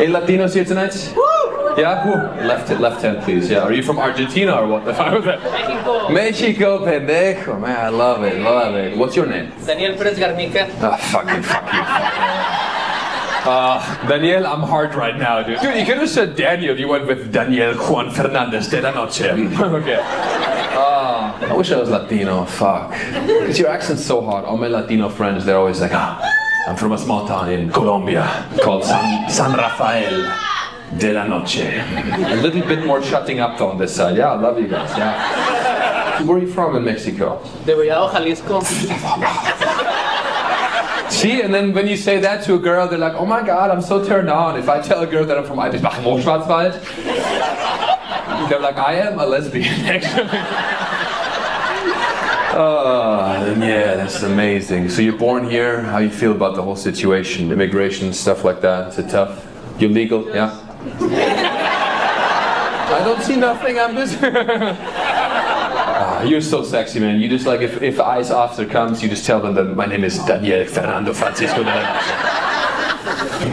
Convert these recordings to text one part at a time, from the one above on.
Any Latinos here tonight? Yeah, cool. Left hand, please. Yeah, are you from Argentina or what the fuck was that? Mexico, pendejo. Man, I love it. What's your name? Daniel Perez Garnica. Fuck you. Daniel, I'm hard right now, dude. Dude, you could have said Daniel. You went with Daniel Juan Fernandez de la Noche. Okay. I wish I was Latino. Fuck. Because your accent's so hot. All my Latino friends, they're always like, I'm from a small town in Colombia called San Rafael de la Noche. A little bit more shutting up though on this side. Yeah, I love you guys. Yeah. Where are you from in Mexico? De Collado, Jalisco. See, and then when you say that to a girl, they're like, oh my god, I'm so turned on. If I tell a girl that I'm from Schwarzwald, they're like, I am a lesbian, actually. Yeah, that's amazing. So you're born here, how you feel about the whole situation, immigration, stuff like that? Is it tough? You're legal, yeah? I don't see nothing, I'm just... You're so sexy, man. You just like, if ICE officer comes, you just tell them that my name is Daniel Fernando Francisco de la Noche.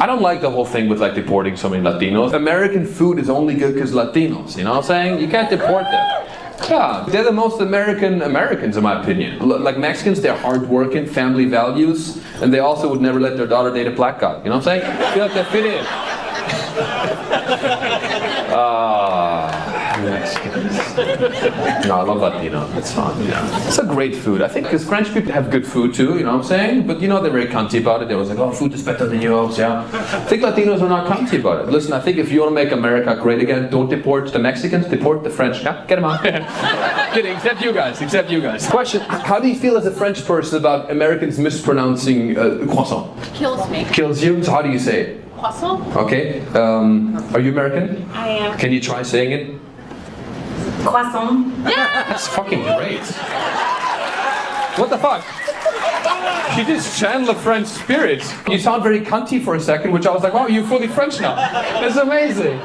I don't like the whole thing with like deporting so many Latinos. American food is only good because Latinos, you know what I'm saying? You can't deport them. Yeah, they're the most Americans in my opinion. Like Mexicans, they're hardworking, family values, and they also would never let their daughter date a black guy. You know what I'm saying? I feel like they fit in. Mexicans. No, I love Latino. It's fun. Yeah. It's a great food. I think because French people have good food too, you know what I'm saying? But you know, they're very cunty about it. They're always like, oh, food is better than yours, yeah. I think Latinos are not cunty about it. Listen, I think if you want to make America great again, don't deport the Mexicans, deport the French. Yeah, get them out. Kidding, except you guys. Question, how do you feel as a French person about Americans mispronouncing croissant? Kills me. Kills you? So how do you say it? Croissant. Okay. Are you American? I am. Can you try saying it? Croissant. That's fucking great. What the fuck? You just channel a French spirit. You sound very cunty for a second, which I was like, wow, you're fully French now. That's amazing.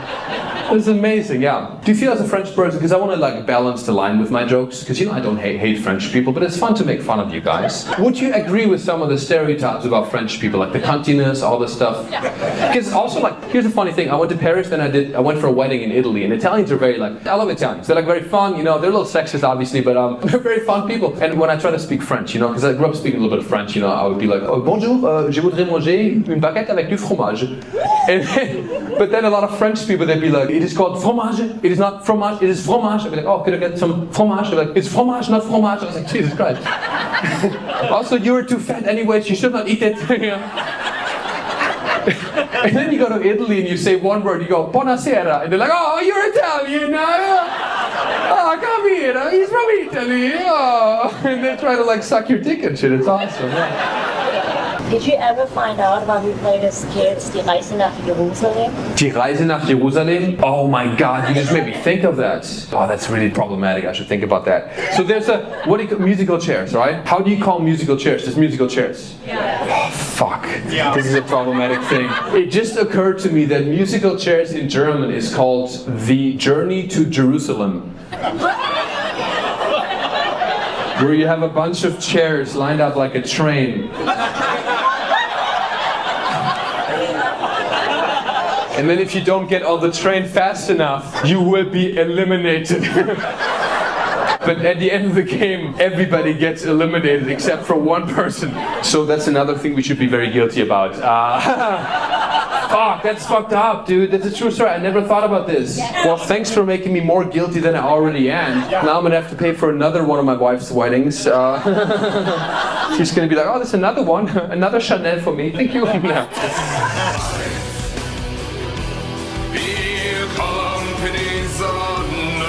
That's amazing, yeah. Do you feel as a French person, because I want to like balance the line with my jokes, because you know I don't hate French people, but it's fun to make fun of you guys. Would you agree with some of the stereotypes about French people, like the cuntiness, all this stuff? Because also like, here's the funny thing, I went to Paris, then I went for a wedding in Italy, and Italians are very like, I love Italians. They're like very fun, you know, they're a little sexist obviously, but they're very fun people. And when I try to speak French, you know, because I grew up speaking a little bit of French, you know, I would be like, oh, bonjour, je voudrais manger une baguette avec du fromage. But then a lot of French people, they'd be like, it is called fromage, it is not fromage, it is fromage. I'd be like, oh, could I get some fromage? They'd be like, it's fromage, not fromage. I was like, Jesus Christ. Also, you're too fat anyway, you should not eat it. And then you go to Italy and you say one word, you go, buonasera. And they're like, oh, you're Italian. Oh, come here, he's from Italy. Oh. And they try to like suck your dick and shit, it's awesome. Yeah. Did you ever find out about you played as kids, Die Reise nach Jerusalem? Die Reise nach Jerusalem? Oh my god, you just made me think of that. Oh, that's really problematic, I should think about that. So there's what do you call musical chairs, right? How do you call musical chairs? Just musical chairs? Yeah. Oh, fuck. Yeah. This is a problematic thing. It just occurred to me that musical chairs in German is called The Journey to Jerusalem. Where you have a bunch of chairs lined up like a train. And then if you don't get on the train fast enough, you will be eliminated. But at the end of the game, everybody gets eliminated except for one person. So that's another thing we should be very guilty about. Fuck, that's fucked up, dude. That's a true story. I never thought about this. Well, thanks for making me more guilty than I already am. Now I'm gonna have to pay for another one of my wife's weddings. She's gonna be like, oh, there's another one. Another Chanel for me. Thank you.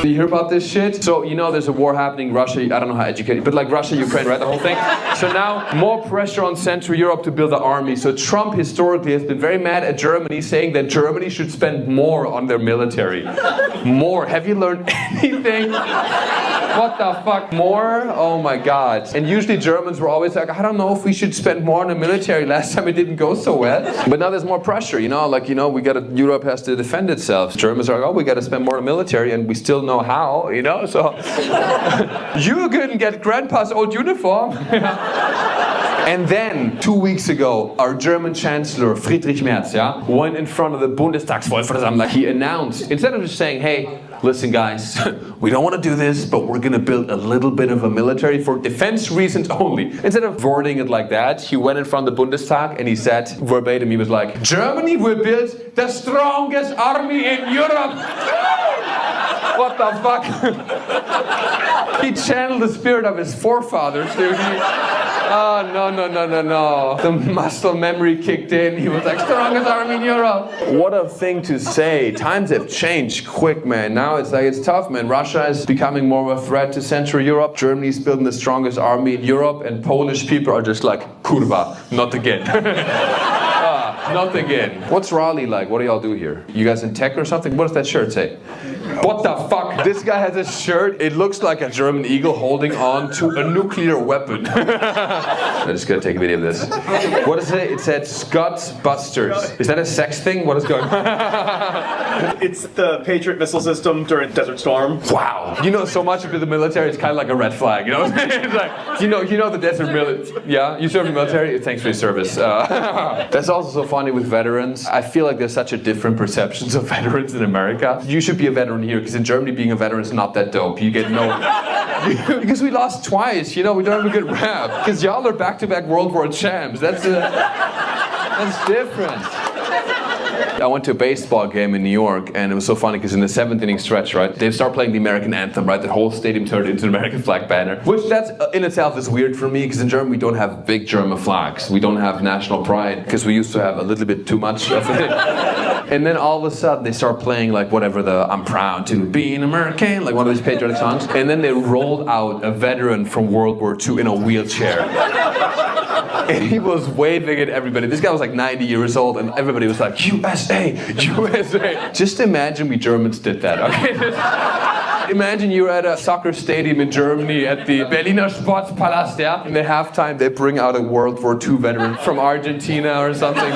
Do you hear about this shit? So, you know there's a war happening, Russia, I don't know how educated, but like Russia, Ukraine, right, the whole thing? So now, more pressure on Central Europe to build an army. So Trump historically has been very mad at Germany, saying that Germany should spend more on their military. More. Have you learned anything? What the fuck? More? Oh my god. And usually Germans were always like, I don't know if we should spend more on the military. Last time it didn't go so well. But now there's more pressure, you know, like, you know, Europe has to defend itself. Germans are like, oh, we gotta spend more on the military, and we still know how, you know, so you couldn't get grandpa's old uniform. And then 2 weeks ago, our German Chancellor Friedrich Merz, yeah, went in front of the Bundestagsvollversammlung. He announced, instead of just saying, hey, listen guys, we don't want to do this, but we're going to build a little bit of a military for defense reasons only. Instead of wording it like that, he went in front of the Bundestag and he said verbatim, he was like, Germany will build the strongest army in Europe. What the fuck? He channeled the spirit of his forefathers, dude. Oh, no. The muscle memory kicked in. He was like, strongest army in Europe. What a thing to say. Times have changed quick, man. Now it's tough, man. Russia is becoming more of a threat to Central Europe. Germany's building the strongest army in Europe, and Polish people are just like, kurwa, not again. Not again. What's Raleigh like? What do y'all do here? You guys in tech or something? What does that shirt say? What the fuck? This guy has a shirt. It looks like a German eagle holding on to a nuclear weapon. I'm just gonna take a video of this. What does it say? It said Scots Busters. Is that a sex thing? What is going on? It's the Patriot missile system during Desert Storm. Wow. You know so much about the military, it's kind of like a red flag, you know? It's like, you know the desert military. Yeah? You serve in the military? Thanks for your service. That's also so funny with veterans. I feel like there's such a different perceptions of veterans in America. You should be a veteran here, because in Germany being a veteran is not that dope. You get no... because we lost twice, you know, we don't have a good rap. Because y'all are back-to-back World War champs. That's different. I went to a baseball game in New York, and it was so funny because in the 7th inning stretch, right, they start playing the American anthem, right? The whole stadium turned into an American flag banner, which that's in itself is weird for me because in Germany we don't have big German flags. We don't have national pride because we used to have a little bit too much of it. And then all of a sudden they start playing like whatever the I'm proud to be an American, like one of these patriotic songs. And then they rolled out a veteran from World War II in a wheelchair. And he was waving at everybody. This guy was like 90 years old and everybody was like, USA, USA. Just imagine we Germans did that, okay? Imagine you're at a soccer stadium in Germany at the Berliner Sportpalast, yeah? In the halftime, they bring out a World War II veteran from Argentina or something.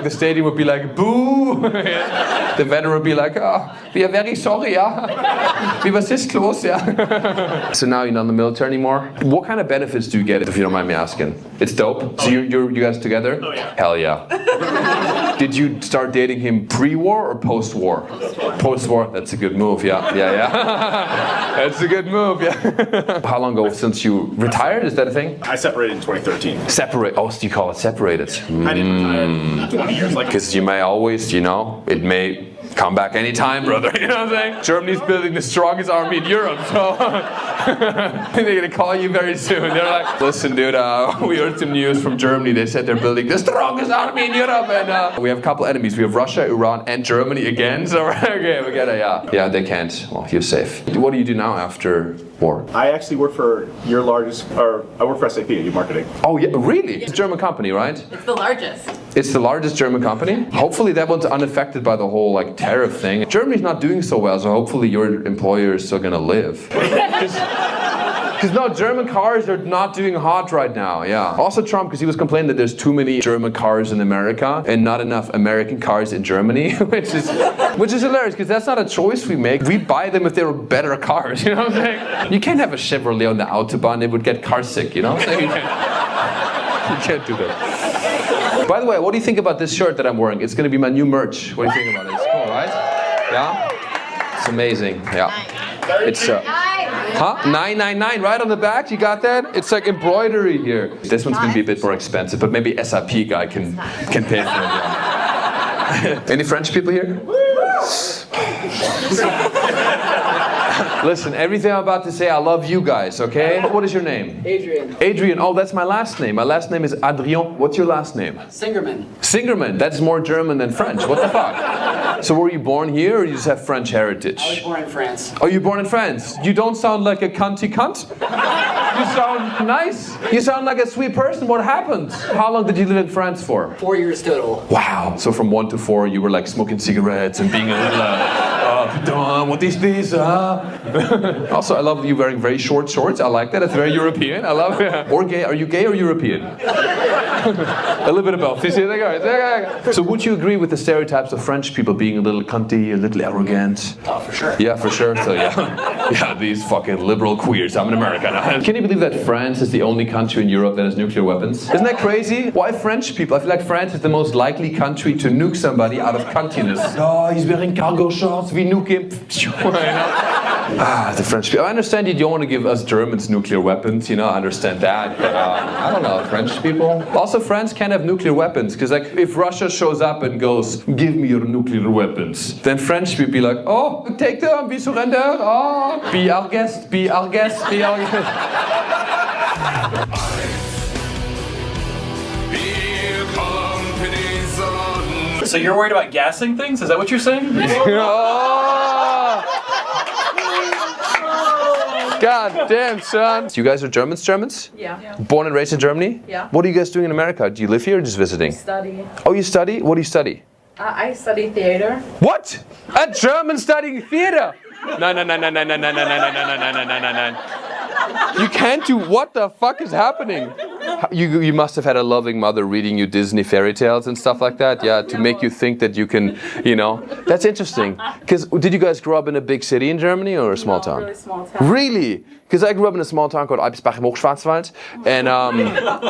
The stadium would be like, boo! The veteran would be like, oh, we are very sorry, yeah? We were this close, yeah? So now you're not in the military anymore? What kind of benefits do you get, if you don't mind me asking? It's dope. So you guys together? Oh, yeah. Hell yeah. Did you start dating him pre-war or post-war? Post-war. That's a good move, yeah. That's a good move, yeah. How long ago since you retired? Is that a thing? I separated in 2013. Separate. Oh, so you call it separated? I didn't retire 20 years. Because you may always, you know, it may come back anytime, brother. You know what I'm saying? Germany's building the strongest army in Europe, so they're gonna call you very soon. They're like, listen, dude, we heard some news from Germany. They said they're building the strongest army in Europe, and we have a couple enemies. We have Russia, Iran, and Germany again. So okay, we gotta, yeah, they can't. Well, you're safe. What do you do now after war? I actually work for your largest, or I work for SAP. I do marketing. Oh yeah, really? It's a German company, right? It's the largest. It's the largest German company. Hopefully that one's unaffected by the whole like tariff thing. Germany's not doing so well, so hopefully your employer is still gonna live. Because no, German cars are not doing hot right now, yeah. Also Trump, because he was complaining that there's too many German cars in America and not enough American cars in Germany, which is hilarious, because that's not a choice we make. We buy them if they were better cars, you know what I'm saying? You can't have a Chevrolet on the Autobahn, it would get car sick, you know what I'm saying? You can't do that. By the way, what do you think about this shirt that I'm wearing? It's going to be my new merch. What do you think about it? It's cool, right? Yeah? It's amazing. Yeah. It's huh? 999 right on the back. You got that? It's like embroidery here. This one's going to be a bit more expensive, but maybe SAP guy can pay for it. Yeah. Any French people here? Listen, everything I'm about to say, I love you guys, okay? What is your name? Adrian. Adrian, oh, that's my last name. My last name is Adrion. What's your last name? Singerman. Singerman, that's more German than French. What the fuck? So were you born here or you just have French heritage? I was born in France. Oh, you're born in France? You don't sound like a cunty cunt? You sound nice. You sound like a sweet person. What happened? How long did you live in France for? 4 years total. Wow. So from 1 to 4, you were like smoking cigarettes and being a little... putain, what is this? Also, I love you wearing very short shorts. I like that. It's very European. I love it. Or gay. Are you gay or European? A little bit of both. So would you agree with the stereotypes of French people being a little cunty, a little arrogant? Oh, for sure. Yeah, for sure. So yeah, these fucking liberal queers. I'm in America now. Can you believe that France is the only country in Europe that has nuclear weapons? Isn't that crazy? Why French people? I feel like France is the most likely country to nuke somebody out of cuntiness. Oh, he's wearing cargo shorts. We nuke him. The French people. I understand you don't want to give us Germans nuclear weapons. You know, I understand that. But I don't know, French people. Also, France can't have nuclear weapons because, like, if Russia shows up and goes, "Give me your nuclear weapons," then French will be like, "Oh, take them, we surrender. Oh, be our guest, be our guest, be our guest." So you're worried about gassing things? Is that what you're saying? Oh! God damn, son. You guys are Germans? Yeah. Born and raised in Germany? Yeah. What are you guys doing in America? Do you live here or just visiting? Study. Oh, you study? What do you study? I study theater. What? A German studying theater? No. You can't do. What the fuck is happening? You must have had a loving mother reading you Disney fairy tales and stuff like that, yeah, to make you think that you can, you know. That's interesting. Because did you guys grow up in a big city in Germany or a small town? Really small town. Really? Because I grew up in a small town called Eibsbach im Hochschwarzwald, and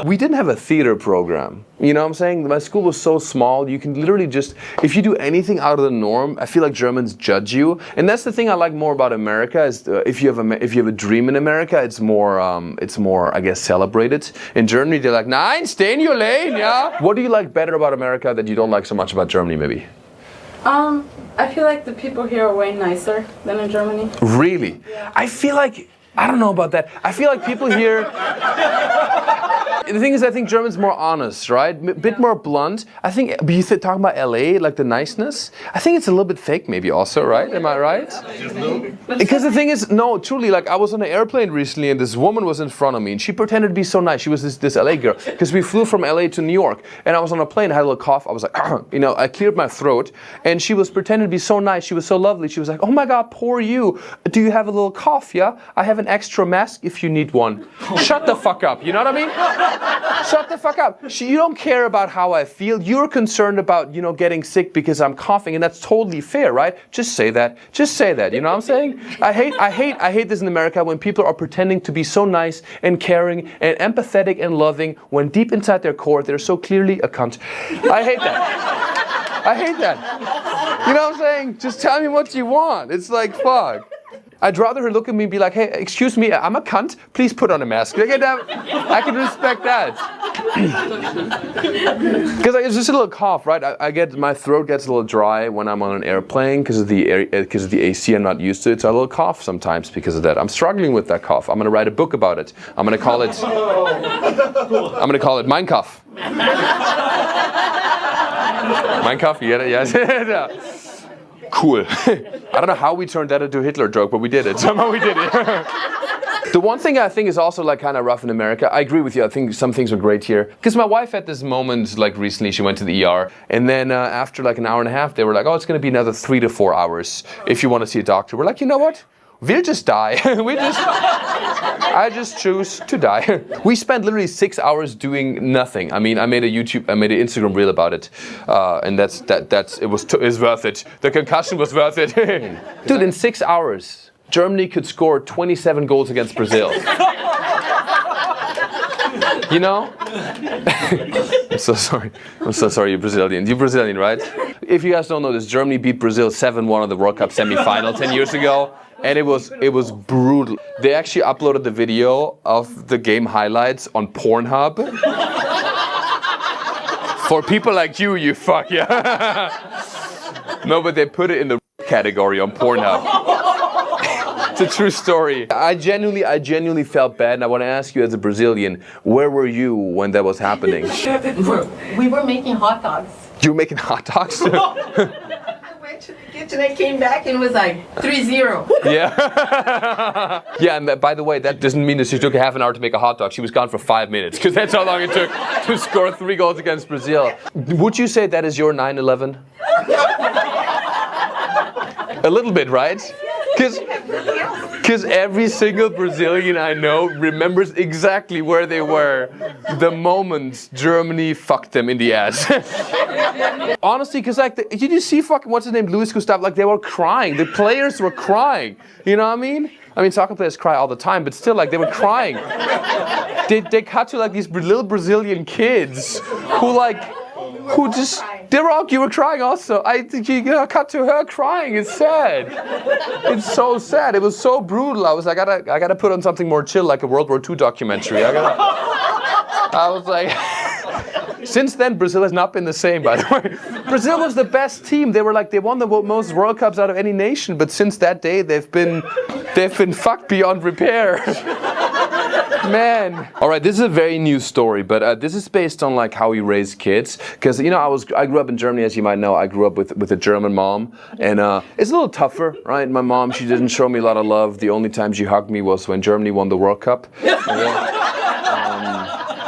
we didn't have a theater program. You know what I'm saying? My school was so small, you can literally just, if you do anything out of the norm, I feel like Germans judge you. And that's the thing I like more about America is if you have a dream in America, it's more I guess celebrated. In Germany, they're like, "Nein, stay in your lane, yeah." What do you like better about America that you don't like so much about Germany, maybe? I feel like the people here are way nicer than in Germany. Really? Yeah. I feel like, I don't know about that. I feel like people here... The thing is, I think German's more honest, right? Bit more blunt. I think, but you talking about LA, like the niceness? I think it's a little bit fake maybe also, right? Am I right? Because the thing is, no, truly, like I was on an airplane recently and this woman was in front of me and she pretended to be so nice. She was this LA girl. Because we flew from LA to New York and I was on a plane, I had a little cough. I was like, you know, I cleared my throat and she was pretending to be so nice. She was so lovely. She was like, "Oh my God, poor you. Do you have a little cough, yeah? I have an extra mask if you need one." Shut the fuck up, you know what I mean? Shut the fuck up. You don't care about how I feel. You're concerned about, you know, getting sick because I'm coughing, and that's totally fair, right? Just say that. Just say that. You know what I'm saying? I hate this in America when people are pretending to be so nice and caring and empathetic and loving when deep inside their core they're so clearly a cunt. I hate that. I hate that. You know what I'm saying? Just tell me what you want. It's like, fuck. I'd rather her look at me and be like, "Hey, excuse me, I'm a cunt. Please put on a mask." I can respect that. Because it's just a little cough, right? My throat gets a little dry when I'm on an airplane because of the AC. I'm not used to it, so I have a little cough sometimes because of that. I'm struggling with that cough. I'm gonna write a book about it. I'm gonna call it Mein Kampf. Mein Kampf, you get it? Yes. Cool. I don't know how we turned that into a Hitler joke, but we did it. Somehow we did it. The one thing I think is also like kind of rough in America, I agree with you, I think some things were great here. Because my wife had this moment like recently, she went to the ER, and then after like an hour and a half, they were like, "Oh, it's going to be another 3 to 4 hours if you want to see a doctor." We're like, "You know what? We'll just die." I just choose to die. We spent literally 6 hours doing nothing. I mean, I made an Instagram reel about it, and it was worth it. The concussion was worth it. Dude, in 6 hours, Germany could score 27 goals against Brazil. You know? I'm so sorry, you're Brazilian. You're Brazilian, right? If you guys don't know this, Germany beat Brazil 7-1 in the World Cup semi-final 10 years ago. And it was brutal. They actually uploaded the video of the game highlights on Pornhub. For people like you fuck, yeah. No, but they put it in the category on Pornhub. It's a true story. I genuinely felt bad, and I want to ask you as a Brazilian, where were you when that was happening? We were making hot dogs. You were making hot dogs? I went to the kitchen, I came back and it was like 3-0. Yeah. Yeah, and by the way, that doesn't mean that she took half an hour to make a hot dog. She was gone for 5 minutes, because that's how long it took to score 3 goals against Brazil. Would you say that is your 9/11? A little bit, right? Because every single Brazilian I know remembers exactly where they were the moment Germany fucked them in the ass. Honestly, because like, did you see fucking, what's his name, Luis Gustavo? Like they were crying. The players were crying. You know what I mean? I mean, soccer players cry all the time, but still, like they were crying. They cut to like these little Brazilian kids who just, you were crying also. You cut to her crying. It's sad. It's so sad. It was so brutal. I was like, I gotta put on something more chill, like a World War II documentary. I was like, since then Brazil has not been the same. By the way, Brazil was the best team. They won the most World Cups out of any nation. But since that day, they've been fucked beyond repair. Man. All right, this is a very new story, but this is based on like how we raise kids. Because you know, I grew up in Germany, as you might know. I grew up with a German mom, and it's a little tougher, right? My mom, she didn't show me a lot of love. The only time she hugged me was when Germany won the World Cup.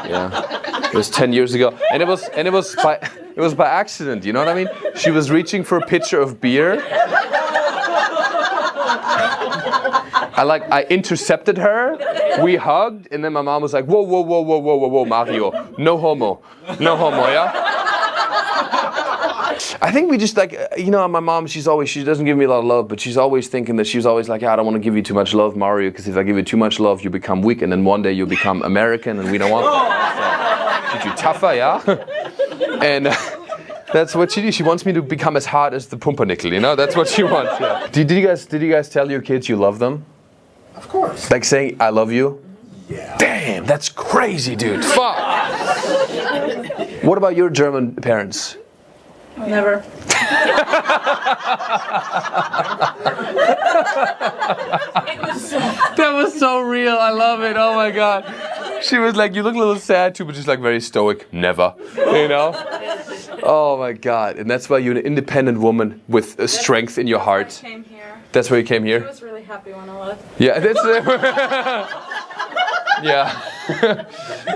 Yeah, it was 10 years ago, and it was by accident. You know what I mean? She was reaching for a pitcher of beer. I intercepted her, we hugged, and then my mom was like, whoa, Mario, no homo, yeah? I think we just like, you know, my mom, she doesn't give me a lot of love, but she's always thinking that she's always like, I don't want to give you too much love, Mario, because if I give you too much love, you become weak, and then one day you'll become American, and we don't want that. So, keep you tougher, yeah? And that's what she do. She wants me to become as hard as the pumpernickel, you know? That's what she wants, yeah. Did you guys tell your kids you love them? Of course. Like saying, I love you? Yeah. Damn, that's crazy, dude. Fuck. What about your German parents? Never. That was so real. I love it. Oh my God. She was like, you look a little sad too, but just like very stoic. Never. You know? Oh my God. And that's why you're an independent woman with a strength in your heart. I came here. That's why you came here? I was really happy when I left. Yeah, that's yeah.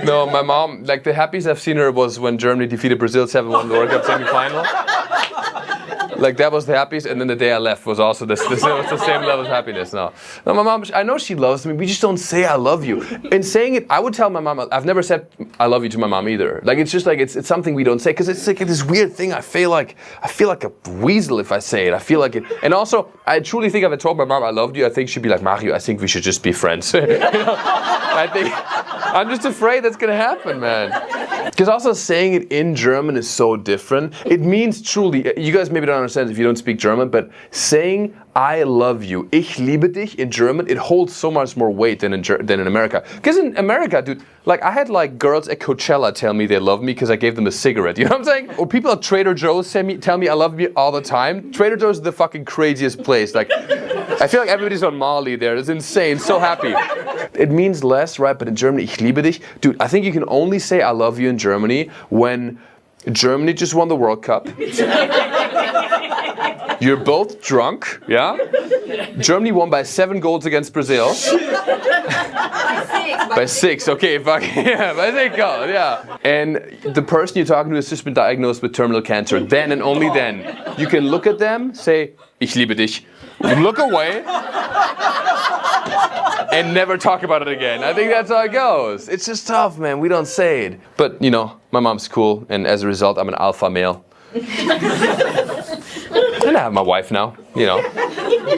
No, my mom, like the happiest I've seen her was when Germany defeated Brazil 7-1 in the World Cup semi-final. Like that was the happiest, and then the day I left was also the same level of happiness. No, my mom, I know she loves me. We just don't say I love you. In saying it, I would tell my mom. I've never said I love you to my mom either. Like it's just like it's something we don't say because it's like this weird thing. I feel like a weasel if I say it. I feel like it, and also I truly think if I told my mom I loved you, I think she'd be like, Mario, I think we should just be friends. You know? I'm just afraid that's gonna happen, man. Because also saying it in German is so different. It means truly, you guys maybe don't understand if you don't speak German, but saying I love you, ich liebe dich in German, it holds so much more weight than in America. Because in America, dude, like I had like girls at Coachella tell me they love me because I gave them a cigarette. You know what I'm saying? Or people at Trader Joe's tell me I love you all the time. Trader Joe's is the fucking craziest place. Like, I feel like everybody's on Molly there. It's insane. So happy. It means less, right? But in Germany, ich liebe dich. Dude, I think you can only say I love you in Germany when Germany just won the World Cup. You're both drunk, yeah? Germany won by 7 goals against Brazil. By 6, okay, fuck, yeah, by 6 goals, yeah. And the person you're talking to has just been diagnosed with terminal cancer. Then and only then, you can look at them, say, ich liebe dich, look away, and never talk about it again. I think that's how it goes. It's just tough, man, we don't say it. But, you know, my mom's cool, and as a result, I'm an alpha male. And I have my wife now, you know.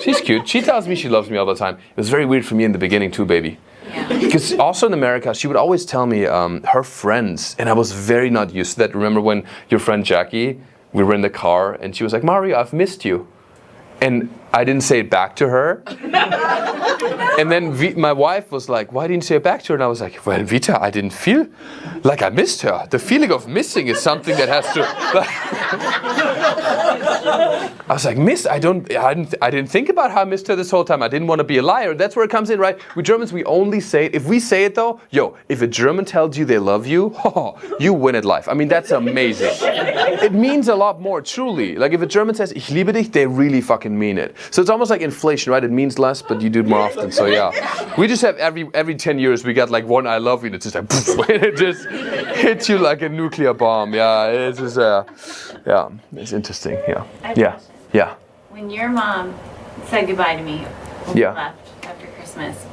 She's cute. She tells me she loves me all the time. It was very weird for me in the beginning too, baby. Because also in America, she would always tell me her friends, and I was very not used to that. Remember when your friend Jackie, we were in the car, and she was like, Mario, I've missed you. And I didn't say it back to her. And then my wife was like, why didn't you say it back to her? And I was like, well, Vita, I didn't feel like I missed her. The feeling of missing is something that has to... I was like, I didn't think about how I missed her this whole time. I didn't want to be a liar. That's where it comes in, right? We Germans, we only say it. If we say it though, if a German tells you they love you, you win at life. I mean, that's amazing. It means a lot more, truly. Like if a German says, ich liebe dich, they really fucking mean it. So it's almost like inflation, right? It means less, but you do it more often. So yeah. We just have every 10 years, we got like one I love you, and it's just like, poof, it just hits you like a nuclear bomb. Yeah, it's just, yeah, it's interesting. Yeah. Yeah. When When your mom said goodbye to me when we left after Christmas,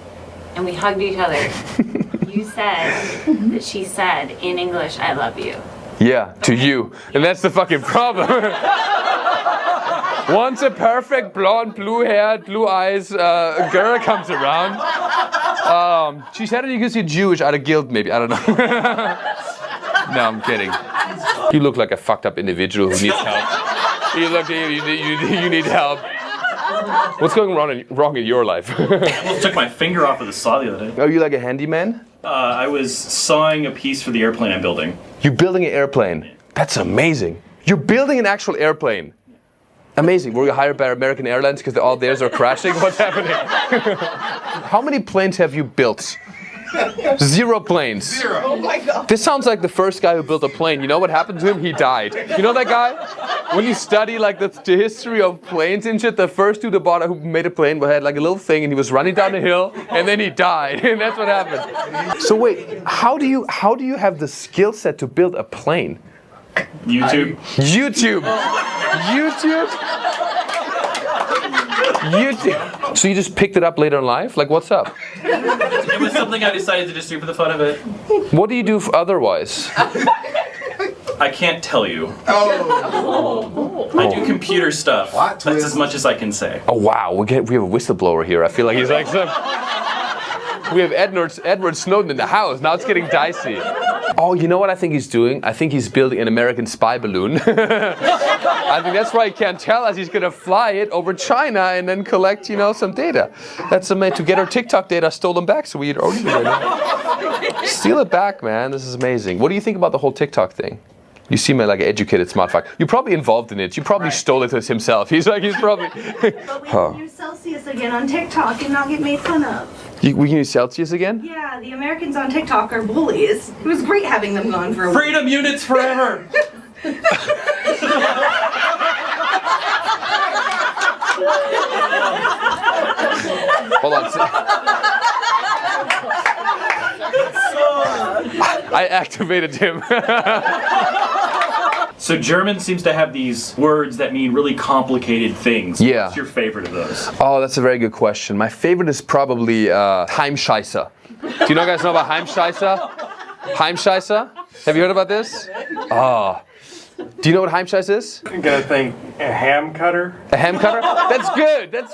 and we hugged each other, you said that she said in English, "I love you." Yeah, to you. And that's the fucking problem. Once a perfect blonde, blue-haired, blue eyes girl comes around, she said it because you're Jewish out of guilt, maybe. I don't know. No, I'm kidding. You look like a fucked up individual who needs help. You need help. What's going wrong in your life? I almost took my finger off of the saw the other day. Are you like a handyman? I was sawing a piece for the airplane I'm building. You're building an airplane. That's amazing. You're building an actual airplane. Amazing. Were you hired by American Airlines because all theirs are crashing? What's happening? How many planes have you built? 0 planes. 0. Oh my God. This sounds like the first guy who built a plane. You know what happened to him? He died. You know that guy? When you study like the history of planes and shit, the first dude who made a plane had like a little thing and he was running down the hill and then he died. And that's what happened. So wait, how do you have the skill set to build a plane? YouTube. So you just picked it up later in life? Like, what's up? It was something I decided to just do for the fun of it. What do you do otherwise? I can't tell you. Oh. I do computer stuff. That's as much as I can say. Oh wow, we have a whistleblower here. I feel like he's like some. We have Edward Snowden in the house. Now it's getting dicey. Oh, you know what I think he's doing? I think he's building an American spy balloon. I think that's why he can't tell us. He's gonna fly it over China and then collect, some data. That's to get our TikTok data stolen back, so we own it right now. Steal it back, man. This is amazing. What do you think about the whole TikTok thing? You seem like an educated smart fuck. You're probably involved in it. You probably stole it himself. He's probably. But we can use Celsius again on TikTok and not get made fun of. We can use Celsius again? Yeah, the Americans on TikTok are bullies. It was great having them gone for a week. Freedom units forever! Hold on. I activated him. So German seems to have these words that mean really complicated things. Yeah. What's your favorite of those? Oh, that's a very good question. My favorite is probably Heimscheißer. Do you guys know about Heimscheißer? Heimscheißer? Have you heard about this? Oh. Do you know what Heimscheißer is? I'm gonna think a ham cutter. A ham cutter? That's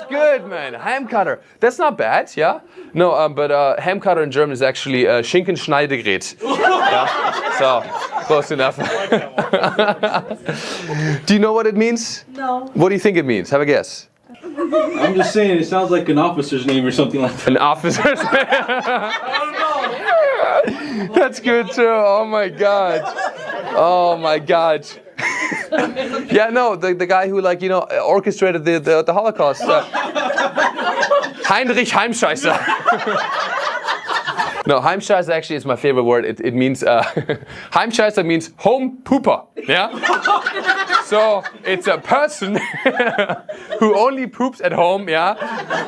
good, man. Ham cutter. That's not bad, yeah? No, but ham cutter in German is actually Schinkenschneidegerät. Yeah? So, close enough. Do you know what it means? No. What do you think it means? Have a guess. I'm just saying, it sounds like an officer's name or something like that. An officer's name? That's good too. Oh my god. Oh my god. Yeah, no, the guy who orchestrated the Holocaust. Heinrich Heimscheißer. No, Heimscheißer actually is my favorite word. It means Heimscheißer means home pooper. Yeah. So it's a person who only poops at home, yeah,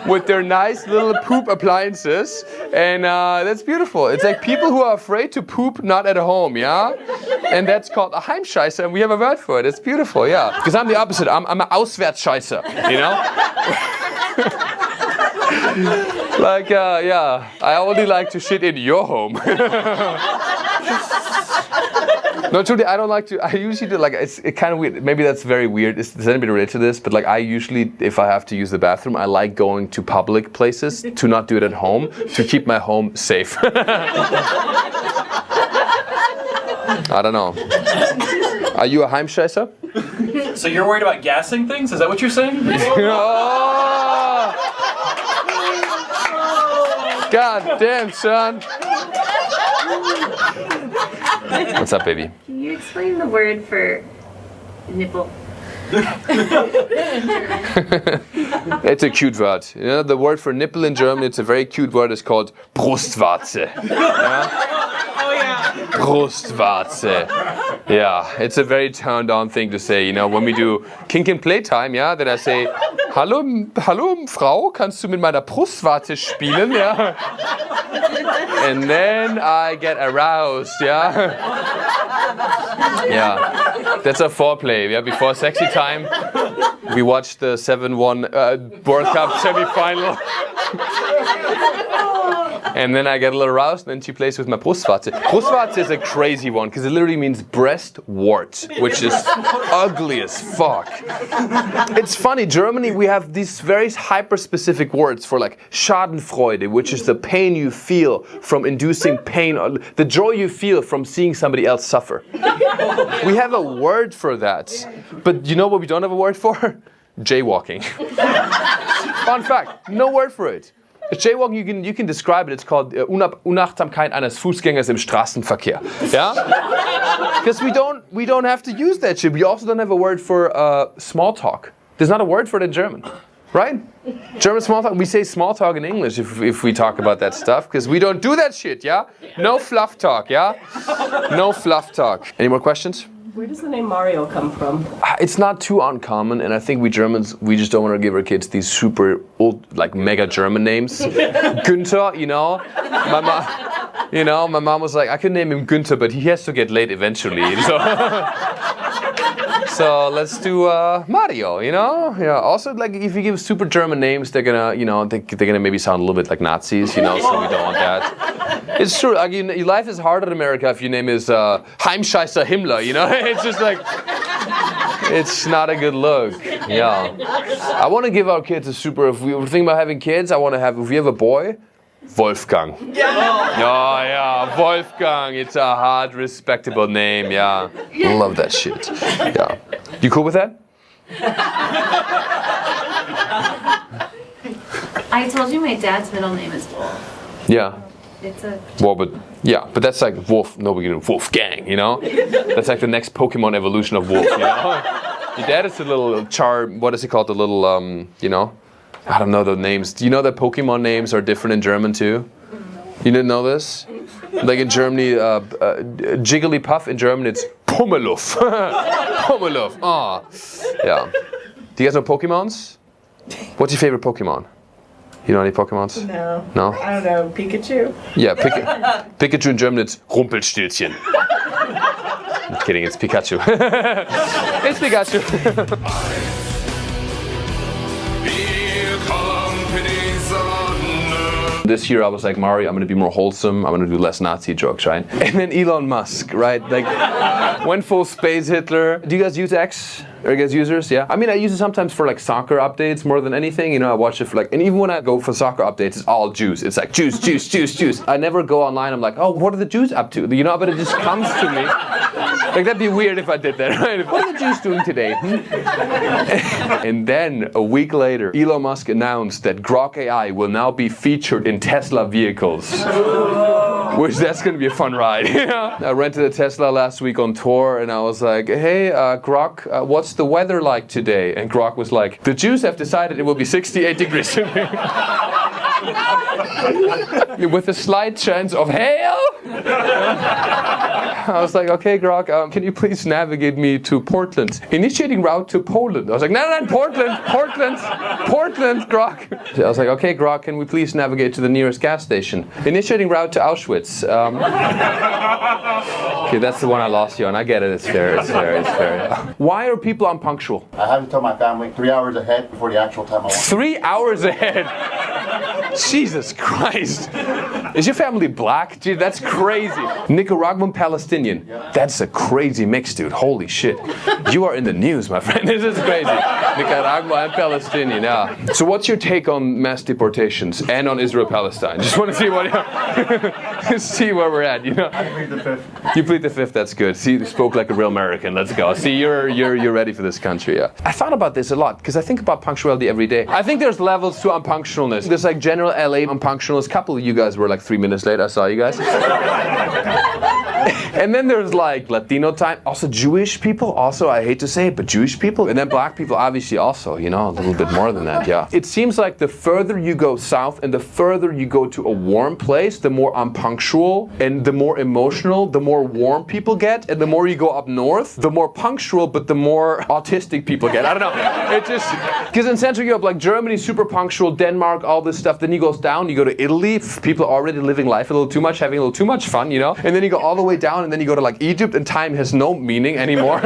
with their nice little poop appliances, and that's beautiful. It's like people who are afraid to poop not at home, yeah, and that's called a Heimscheißer, and we have a word for it. It's beautiful, yeah. Because I'm the opposite. I'm an Auswärtsscheißer, you know. Yeah, I only like to shit in your home. No, truly, I don't like to. I usually do it's kind of weird. Maybe that's very weird. Does anybody relate to this? But I usually, if I have to use the bathroom, I like going to public places to not do it at home to keep my home safe. I don't know. Are you a Heimscheißer? So you're worried about gassing things? Is that what you're saying? Oh! God damn, son. What's up, baby? Can you explain the word for nipple? It's a cute word. You know, the word for nipple in German, it's a very cute word. It's called Brustwarze. Yeah? Oh yeah. Brustwarze. Yeah, it's a very turned on thing to say. When we do kink and playtime, yeah, then I say, hallo Frau, kannst du mit meiner Brustwarze spielen? Yeah. And then I get aroused, yeah. Yeah, that's a foreplay, yeah, before sexy time. We watched the 7-1 World Cup semi-final. And then I get a little aroused, and then she plays with my Brustwarze. Brustwarze is a crazy one, because it literally means breast wart, which is ugly as fuck. It's funny, Germany, we have these very hyper-specific words for like Schadenfreude, which is the pain you feel from inducing pain, the joy you feel from seeing somebody else suffer. We have a word for that. But you know what we don't have a word for? Jaywalking. Fun fact, no word for it. Jaywalking, you can describe it. It's called Unachtsamkeit eines Fußgängers im Straßenverkehr. Yeah? Because we don't have to use that shit. We also don't have a word for small talk. There's not a word for it in German, right? German small talk. We say small talk in English if we talk about that stuff, because we don't do that shit. Yeah? No fluff talk. Yeah? No fluff talk. Any more questions? Where does the name Mario come from? It's not too uncommon, and I think we Germans, we just don't want to give our kids these super old, like mega German names. Günther, you know, my mom was like, I could name him Günther, but he has to get laid eventually. So let's do Mario, you know. Yeah. Also, like if you give super German names, they're gonna, you know, they're gonna maybe sound a little bit like Nazis, you know. So we don't want that. It's true. Like, your life is hard in America if your name is Heimscheißer Himmler, you know. It's just like, it's not a good look. Yeah. I want to give our kids a super. If we were thinking about having kids, I want to have. If we have a boy, Wolfgang. Yeah, Wolfgang. It's a hard, respectable name. Yeah, love that shit. Yeah, you cool with that? I told you my dad's middle name is Wolf. Yeah. It's a. Well, but that's like Wolf. Nobody can Wolfgang. You know, that's like the next Pokemon evolution of Wolf. You know, your dad is a little What is it called? The little you know. I don't know the names. Do you know that Pokemon names are different in German too? You didn't know this? Like in Germany, Jigglypuff in German, it's Pummeluff. Pummeluff. Ah, yeah. Do you guys know Pokemons? What's your favorite Pokemon? You know any Pokemons? No. No? I don't know. Pikachu? Yeah, Pikachu in German, it's Rumpelstilzchen. I'm kidding, it's Pikachu. It's Pikachu. This year I was like, Mario, I'm gonna be more wholesome, I'm gonna do less Nazi jokes, right? And then Elon Musk, right? Like, went full space Hitler. Do you guys use X? Are you guys users? Yeah? I mean, I use it sometimes for like soccer updates more than anything. You know, I watch it for like, and even when I go for soccer updates, it's all Jews. It's like, Jews, Jews, Jews, Jews. I never go online, I'm like, oh, what are the Jews up to? You know, but it just comes to me. Like, that'd be weird if I did that, right? What are the Jews doing today? And then, a week later, Elon Musk announced that Grok AI will now be featured in Tesla vehicles. Which, that's gonna be a fun ride. I rented a Tesla last week on tour, and I was like, hey, Grok, what's the weather like today? And Grok was like, the Jews have decided it will be 68 degrees today. With a slight chance of hail? I was like, okay, Grok, can you please navigate me to Portland? Initiating route to Poland. I was like, no, Portland, Grok. I was like, okay, Grok, can we please navigate to the nearest gas station? Initiating route to Auschwitz. Okay, that's the one I lost you on. I get it, it's fair. Why are people unpunctual? I have to tell my family 3 hours ahead before the actual time I want. 3 hours ahead? Jesus Christ. Is your family black? Dude, that's crazy. Nicaraguan Palestinian. That's a crazy mix, dude. Holy shit. You are in the news, my friend. This is crazy. Nicaragua and Palestinian, yeah. So what's your take on mass deportations and on Israel-Palestine? Just want to see see where we're at, you know? I plead the fifth. You plead the fifth, that's good. See, you spoke like a real American. Let's go. See, you're ready for this country, yeah. I thought about this a lot, because I think about punctuality every day. I think there's levels to unpunctualness. There's like general LA unpunctualness. A couple of you guys were like 3 minutes late. I saw you guys. And then there's like Latino time. Also Jewish people. Also, I hate to say it, but Jewish people. And then black people, obviously also, you know, a little bit more than that, yeah. It seems like the further you go south and the further you go to a warm place, the more unpunctual and the more emotional, the more warm people get. And the more you go up north, the more punctual, but the more autistic people get. I don't know. It just, because in Central Europe, like Germany, super punctual, Denmark, all this stuff. Then you go down, you go to Italy, people are already living life a little too much, having a little too much fun, you know. And then you go all the way down, and then you go to like Egypt, and time has no meaning anymore.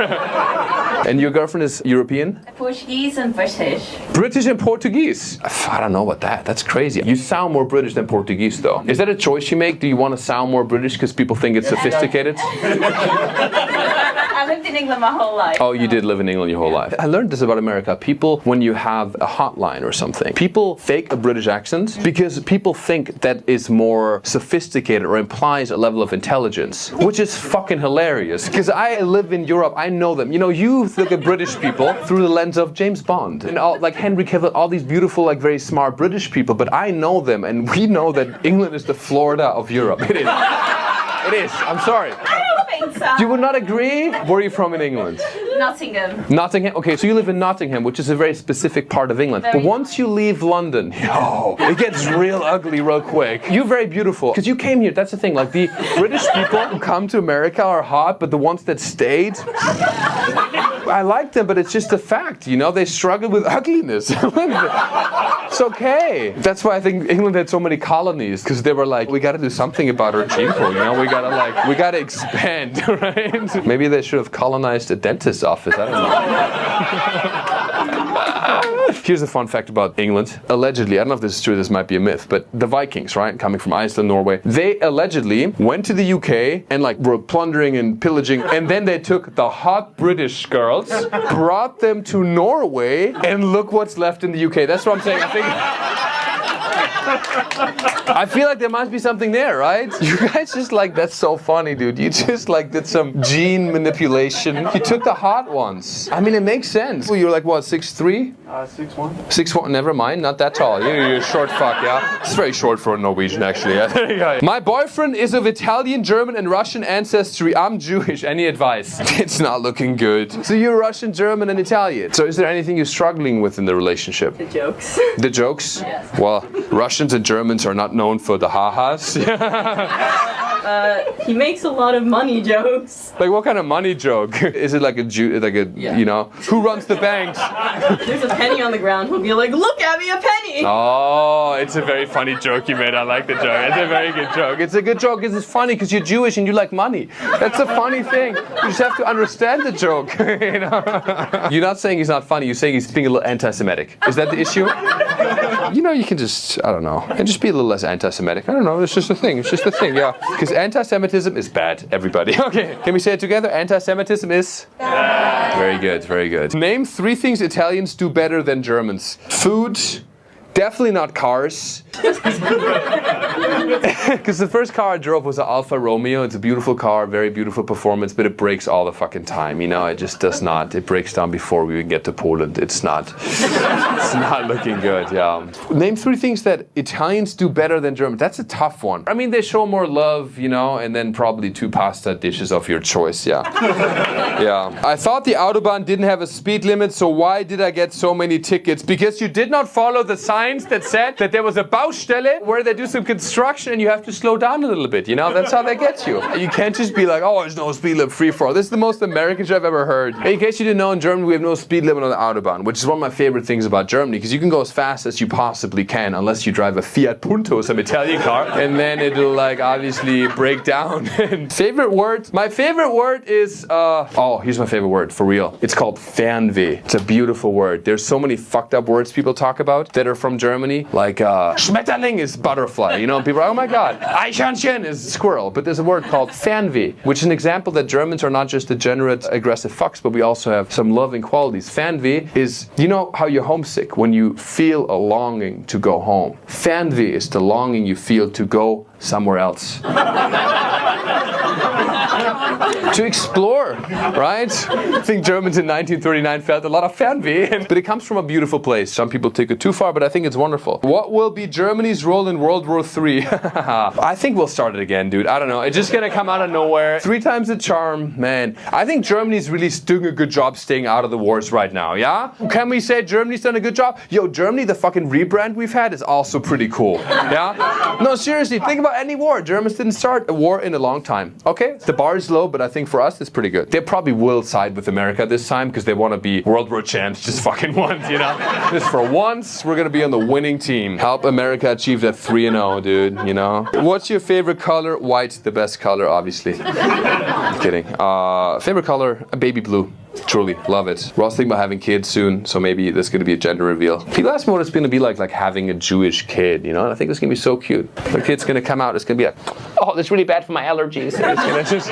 And your girlfriend is European? Portuguese and British. British and Portuguese? I don't know about that. That's crazy. You sound more British than Portuguese, though. Is that a choice you make? Do you want to sound more British because people think it's sophisticated? I lived in England my whole life. Oh, you did live in England your whole life. I learned this about America. People, when you have a hotline or something, people fake a British accent because people think that is more sophisticated or implies a level of intelligence, which is fucking hilarious. Because I live in Europe, I know them. You know, you look at British people through the lens of James Bond and all, like Henry Cavill, all these beautiful, like very smart British people, but I know them and we know that England is the Florida of Europe. It is. It is. I'm sorry. I don't think so. You would not agree? Where are you from in England? Nottingham. Nottingham? Okay, so you live in Nottingham, which is a very specific part of England. But once you leave London, it gets real ugly real quick. You're very beautiful. Because you came here, that's the thing. Like, the British people who come to America are hot, but the ones that stayed, I like them, but it's just a fact, you know? They struggle with ugliness. It's okay. That's why I think England had so many colonies, because they were like, we gotta do something about our gene pool, you know? We gotta expand, right? Maybe they should have colonized a dentist's office, I don't know. Here's a fun fact about England. Allegedly, I don't know if this is true, this might be a myth, but the Vikings, right, coming from Iceland, Norway, they allegedly went to the UK and like were plundering and pillaging, and then they took the hot British girls, brought them to Norway, and look what's left in the UK. That's what I'm saying. I feel like there must be something there, right? You guys just like, that's so funny, dude. You just like did some gene manipulation. You took the hot ones. I mean, it makes sense. Well, you're like, what, 6'3"? 6'1". 6'1", never mind, not that tall. You're a short fuck, yeah? It's very short for a Norwegian, actually. Yeah. My boyfriend is of Italian, German, and Russian ancestry. I'm Jewish. Any advice? It's not looking good. So you're Russian, German, and Italian. So is there anything you're struggling with in the relationship? The jokes. The jokes? Yes. Well, Russians and Germans are not known for the ha-has. He makes a lot of money jokes. Like, what kind of money joke? Is it like a you know, who runs the banks? There's a penny on the ground. He'll be like, look at me, a penny. Oh, it's a very funny joke you made. I like the joke. It's a very good joke. It's a good joke because it's funny because you're Jewish and you like money. That's a funny thing. You just have to understand the joke. You know? You're not saying he's not funny. You're saying he's being a little anti-Semitic. Is that the issue? You know, you can just, I don't know, and just be a little less anti-Semitic. I don't know, it's just a thing. It's just a thing, yeah. Because anti-Semitism is bad, everybody. Okay, can we say it together? Anti-Semitism is? Bad. Very good, very good. Name 3 things Italians do better than Germans. Food. Definitely not cars. Because the first car I drove was an Alfa Romeo. It's a beautiful car, very beautiful performance, but it breaks all the fucking time. You know, it just does not. It breaks down before we even get to Poland. It's not looking good, yeah. Name 3 things that Italians do better than Germans. That's a tough one. I mean, they show more love, you know, and then probably 2 pasta dishes of your choice, yeah. Yeah. I thought the Autobahn didn't have a speed limit, so why did I get so many tickets? Because you did not follow the signs that said that there was a Baustelle where they do some construction and you have to slow down a little bit, you know? That's how they get you. You can't just be like, oh, there's no speed limit, free for all. This is the most American shit I've ever heard. In case you didn't know, in Germany we have no speed limit on the Autobahn, which is one of my favorite things about Germany, because you can go as fast as you possibly can unless you drive a Fiat Punto, some Italian car, and then it'll like obviously break down. Favorite word? My favorite word is, here's my favorite word, for real. It's called Fernweh. It's a beautiful word. There's so many fucked up words people talk about that are from Germany, like Schmetterling is butterfly, you know, people are, oh my god, Eichhörnchen is squirrel, but there's a word called Fernweh, which is an example that Germans are not just degenerate, aggressive fucks, but we also have some loving qualities. Fernweh is, you know how you're homesick when you feel a longing to go home. Fernweh is the longing you feel to go somewhere else. To explore, right? I think Germans in 1939 felt a lot of Fernweh, but it comes from a beautiful place. Some people take it too far, but I think it's wonderful. What will be Germany's role in World War III? I think we'll start it again, dude. I don't know. It's just gonna come out of nowhere. 3 times the charm, man. I think Germany's really doing a good job staying out of the wars right now, yeah? Can we say Germany's done a good job? Yo, Germany, the fucking rebrand we've had is also pretty cool, yeah? No, seriously, think about any war. Germans didn't start a war in a long time, okay? The bar is low, but I think for us it's pretty good. They probably will side with America this time because they want to be World War champs just fucking once, you know? Just for once, we're gonna be on the winning team. Help America achieve that 3-0, dude, you know? What's your favorite color? White, the best color, obviously. I'm kidding. Favorite color? Baby blue. Truly, love it. We're also thinking about having kids soon, so maybe there's going to be a gender reveal. People ask me what it's going to be like having a Jewish kid, you know, and I think it's going to be so cute. The kid's going to come out, it's going to be like, oh, that's really bad for my allergies. And it's gonna just...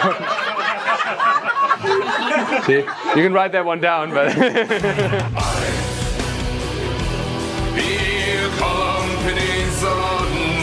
See, you can write that one down, but...